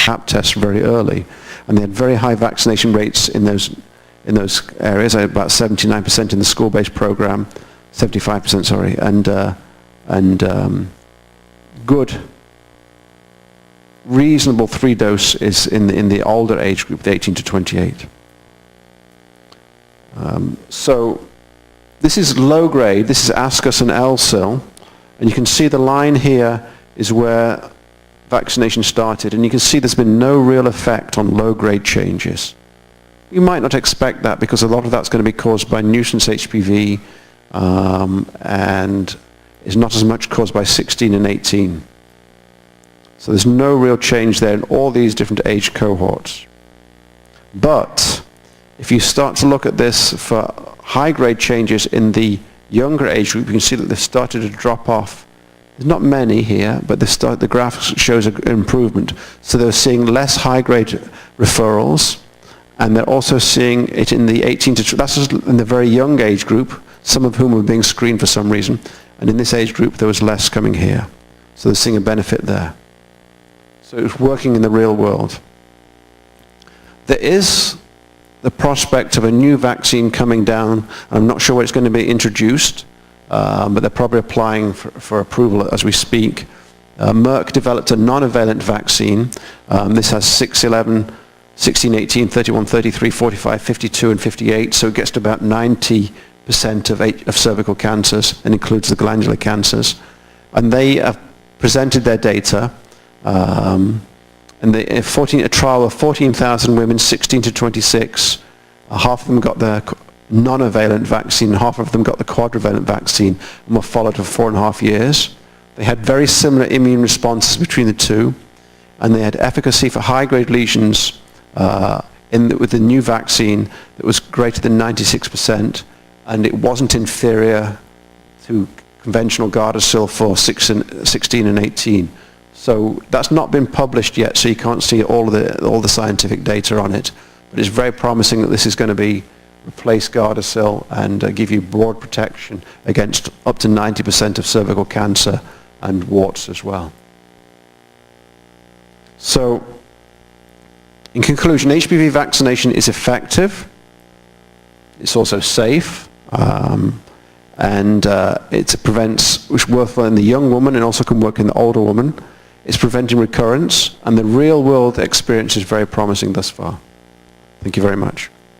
Pap tests very early, and they had very high vaccination rates in those areas, about 79% in the school-based program, 75%, sorry, and good, reasonable 3-dose is in the older age group, the 18 to 28. So this is low grade, this is ascus and LSIL, and you can see the line here is where vaccination started, and you can see there's been no real effect on low grade changes. You might not expect that because a lot of that's going to be caused by nuisance HPV, and is not as much caused by 16 and 18. So there's no real change there in all these different age cohorts. But if you start to look at this for high-grade changes in the younger age group, you can see that they've started to drop off. There's not many here, but the graph shows an improvement. So they're seeing less high-grade referrals, and they're also seeing it in the 18 to, that's just in the very young age group, some of whom were being screened for some reason, and in this age group there was less coming here. So they're seeing a benefit there. So it's working in the real world. There is the prospect of a new vaccine coming down. I'm not sure when it's going to be introduced, but they're probably applying for approval as we speak. Merck developed a non-valent vaccine. This has 6/11, 16, 18, 31, 33, 45, 52, and 58, so it gets to about 90% of cervical cancers and includes the glandular cancers. And they have presented their data, and a trial of 14,000 women, 16 to 26, half of them got the non-valent vaccine, half of them got the quadrivalent vaccine, and were followed for 4.5 years. They had very similar immune responses between the two, and they had efficacy for high-grade lesions with the new vaccine that was greater than 96%, and it wasn't inferior to conventional Gardasil for 16 and 18. So that's not been published yet, so you can't see all the scientific data on it. But it's very promising that this is going to replace Gardasil and give you broad protection against up to 90% of cervical cancer and warts as well. So, in conclusion, HPV vaccination is effective. It's also safe. It prevents, which works well in the young woman and also can work in the older woman. It's preventing recurrence, and the real-world experience is very promising thus far. Thank you very much.